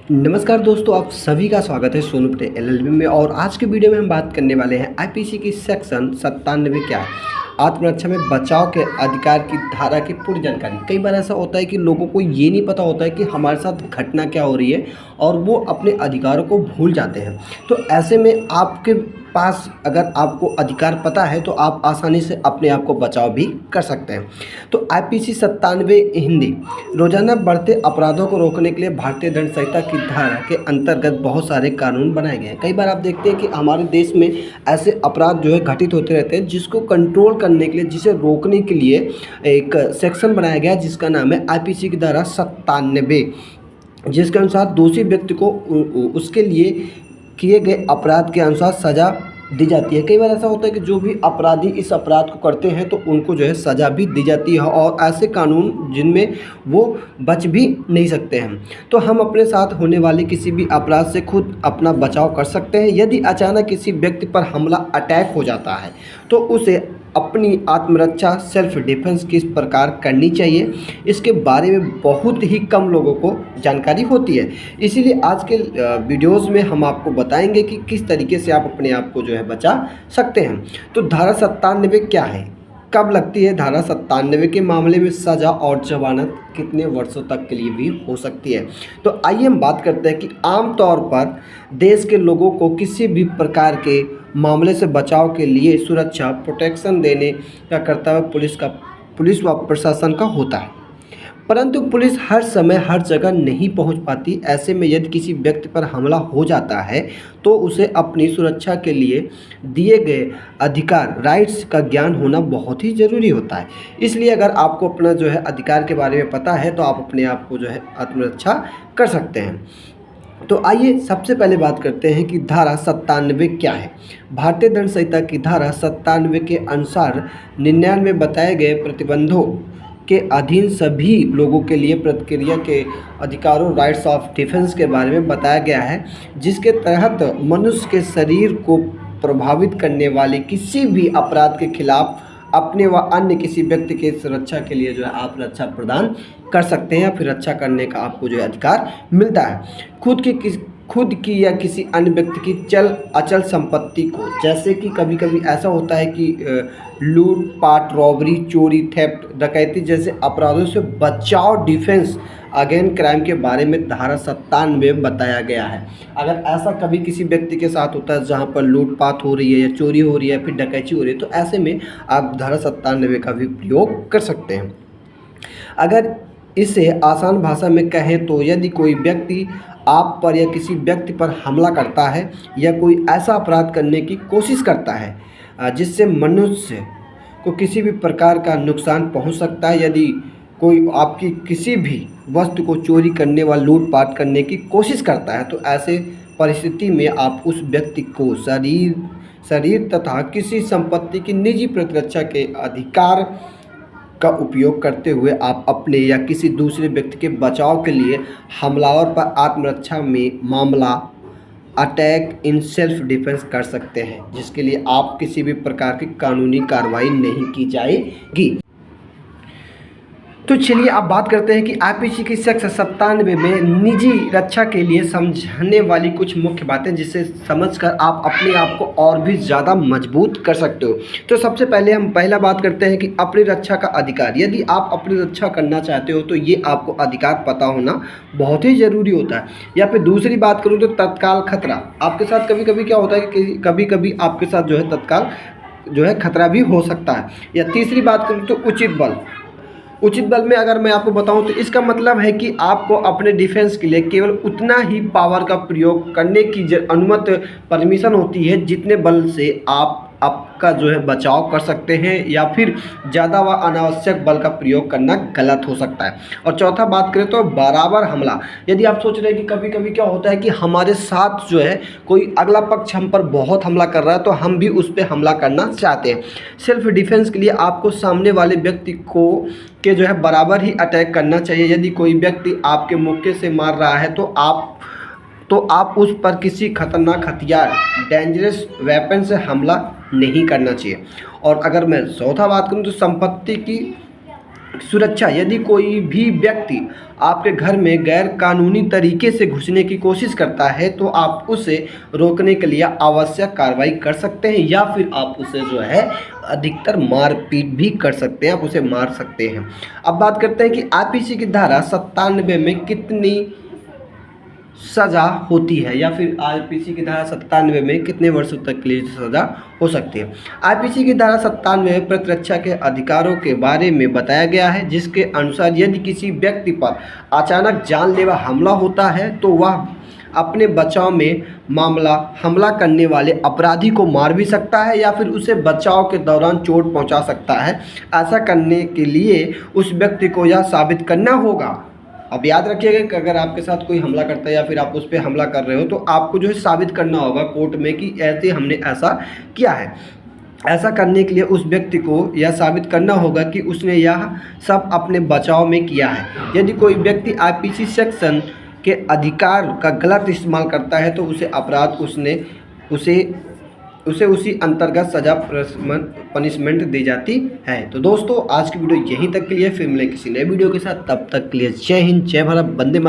नमस्कार दोस्तों, आप सभी का स्वागत है सोनू पटेल एलएलबी में। और आज के वीडियो में हम बात करने वाले हैं आईपीसी की सेक्शन 97 क्या है, आत्मरक्षा में बचाव के अधिकार की धारा की पूरी जानकारी। कई बार ऐसा होता है कि लोगों को ये नहीं पता होता है कि हमारे साथ घटना क्या हो रही है और वो अपने अधिकारों को भूल जाते हैं। तो ऐसे में आपके पास अगर आपको अधिकार पता है तो आप आसानी से अपने आप को बचाव भी कर सकते हैं। तो आईपीसी 97 हिंदी, रोजाना बढ़ते अपराधों को रोकने के लिए भारतीय दंड संहिता की धारा के अंतर्गत बहुत सारे कानून बनाए गए हैं। कई बार आप देखते हैं कि हमारे देश में ऐसे अपराध जो है घटित होते रहते हैं, जिसको कंट्रोल करने के लिए, जिसे रोकने के लिए एक सेक्शन बनाया गया है जिसका नाम है आईपीसी की धारा 97, जिसके अनुसार दोषी व्यक्ति को उसके लिए किए गए अपराध के अनुसार सज़ा दी जाती है। कई बार ऐसा होता है कि जो भी अपराधी इस अपराध को करते हैं तो उनको जो है सज़ा भी दी जाती है, और ऐसे कानून जिनमें वो बच भी नहीं सकते हैं। तो हम अपने साथ होने वाले किसी भी अपराध से खुद अपना बचाव कर सकते हैं। यदि अचानक किसी व्यक्ति पर हमला अटैक हो जाता है तो उसे अपनी आत्मरक्षा सेल्फ डिफेंस किस प्रकार करनी चाहिए, इसके बारे में बहुत ही कम लोगों को जानकारी होती है। इसीलिए आज के वीडियोस में हम आपको बताएंगे कि किस तरीके से आप अपने आप को जो है बचा सकते हैं। तो धारा 97 क्या है, कब लगती है? धारा 97 के मामले में सज़ा और जमानत कितने वर्षों तक के लिए भी हो सकती है। तो आइए हम बात करते हैं कि आमतौर पर देश के लोगों को किसी भी प्रकार के मामले से बचाव के लिए सुरक्षा प्रोटेक्शन देने का कर्तव्य पुलिस व प्रशासन का होता है, परंतु पुलिस हर समय हर जगह नहीं पहुंच पाती। ऐसे में यदि किसी व्यक्ति पर हमला हो जाता है तो उसे अपनी सुरक्षा के लिए दिए गए अधिकार राइट्स का ज्ञान होना बहुत ही ज़रूरी होता है। इसलिए अगर आपको अपना जो है अधिकार के बारे में पता है तो आप अपने आप को जो है आत्मरक्षा कर सकते हैं। तो आइए सबसे पहले बात करते हैं कि धारा 97 क्या है। भारतीय दंड संहिता की धारा 97 के अनुसार 99 में बताए गए प्रतिबंधों के अधीन सभी लोगों के लिए प्रतिक्रिया के अधिकारों राइट्स ऑफ डिफेंस के बारे में बताया गया है, जिसके तहत मनुष्य के शरीर को प्रभावित करने वाले किसी भी अपराध के खिलाफ अपने व अन्य किसी व्यक्ति के सुरक्षा के लिए जो है आप रक्षा प्रदान कर सकते हैं, या फिर रक्षा करने का आपको जो है अधिकार मिलता है। खुद की या किसी अन्य व्यक्ति की अचल संपत्ति को, जैसे कि कभी कभी ऐसा होता है कि लूटपाट, रॉबरी, चोरी, थेफ्ट, डकैती जैसे अपराधों से बचाव, डिफेंस अगेंस्ट क्राइम के बारे में धारा 97 में बताया गया है। अगर ऐसा कभी किसी व्यक्ति के साथ होता है जहां पर लूटपाट हो रही है या चोरी हो रही है या फिर डकैती हो रही है, तो ऐसे में आप धारा 97 का भी प्रयोग कर सकते हैं। अगर इसे आसान भाषा में कहें तो यदि कोई व्यक्ति आप पर या किसी व्यक्ति पर हमला करता है या कोई ऐसा अपराध करने की कोशिश करता है जिससे मनुष्य को किसी भी प्रकार का नुकसान पहुंच सकता है, यदि कोई आपकी किसी भी वस्तु को चोरी करने व लूटपाट करने की कोशिश करता है, तो ऐसे परिस्थिति में आप उस व्यक्ति को शरीर तथा किसी संपत्ति की निजी प्रतिरक्षा के अधिकार का उपयोग करते हुए आप अपने या किसी दूसरे व्यक्ति के बचाव के लिए हमलावर पर आत्मरक्षा में मामला अटैक इन सेल्फ डिफेंस कर सकते हैं, जिसके लिए आप किसी भी प्रकार की कानूनी कार्रवाई नहीं की जाएगी। तो चलिए अब बात करते हैं कि आईपीसी की सेक्शन 97 में निजी रक्षा के लिए समझने वाली कुछ मुख्य बातें, जिसे समझकर आप अपने आप को और भी ज़्यादा मजबूत कर सकते हो। तो सबसे पहले हम पहला बात करते हैं कि अपनी रक्षा का अधिकार। यदि आप अपनी रक्षा करना चाहते हो तो ये आपको अधिकार पता होना बहुत ही ज़रूरी होता है। या फिर दूसरी बात करूँ तो तत्काल खतरा। आपके साथ कभी कभी क्या होता है कि कभी कभी आपके साथ जो है तत्काल जो है खतरा भी हो सकता है। या तीसरी बात करूँ तो उचित बल में अगर मैं आपको बताऊं तो इसका मतलब है कि आपको अपने डिफेंस के लिए केवल उतना ही पावर का प्रयोग करने की अनुमति परमिशन होती है जितने बल से आपका जो है बचाव कर सकते हैं, या फिर ज़्यादा व अनावश्यक बल का प्रयोग करना गलत हो सकता है। और चौथा बात करें तो बराबर हमला। यदि आप सोच रहे हैं कि कभी कभी क्या होता है कि हमारे साथ जो है कोई अगला पक्ष हम पर बहुत हमला कर रहा है तो हम भी उस पर हमला करना चाहते हैं, सेल्फ डिफेंस के लिए आपको सामने वाले व्यक्ति को के जो है बराबर ही अटैक करना चाहिए। यदि कोई व्यक्ति आपके मुक्के से मार रहा है तो आप उस पर किसी खतरनाक हथियार, डेंजरस वेपन से हमला नहीं करना चाहिए। और अगर मैं चौथा बात करूं तो संपत्ति की सुरक्षा, यदि कोई भी व्यक्ति आपके घर में गैर कानूनी तरीके से घुसने की कोशिश करता है तो आप उसे रोकने के लिए आवश्यक कार्रवाई कर सकते हैं या फिर आप उसे जो है अधिकतर मारपीट भी कर सकते हैं, आप उसे मार सकते हैं। अब बात करते हैं कि आईपीसी की धारा 97 में कितनी सज़ा होती है या फिर आईपीसी की धारा 97 में कितने वर्षों तक के लिए सज़ा हो सकती है। आईपीसी की धारा 97 में प्रतिरक्षा के अधिकारों के बारे में बताया गया है, जिसके अनुसार यदि किसी व्यक्ति पर अचानक जानलेवा हमला होता है तो वह अपने बचाव में हमला करने वाले अपराधी को मार भी सकता है या फिर उसे बचाव के दौरान चोट पहुंचा सकता है। ऐसा करने के लिए उस व्यक्ति को यह साबित करना होगा। अब याद रखिएगा कि अगर आपके साथ कोई हमला करता है या फिर आप उस पर हमला कर रहे हो तो आपको जो है साबित करना होगा कोर्ट में कि ऐसे हमने ऐसा किया है। ऐसा करने के लिए उस व्यक्ति को यह साबित करना होगा कि उसने यह सब अपने बचाव में किया है। यदि कोई व्यक्ति आईपीसी सेक्शन के अधिकार का गलत इस्तेमाल करता है तो उसे अपराध उसे उसी अंतर्गत सजा पनिशमेंट दी जाती है। तो दोस्तों आज की वीडियो यहीं तक के लिए, फिर मिलेंगे किसी नए वीडियो के साथ, तब तक के लिए जय हिंद, जय भारत, वंदे मातरम।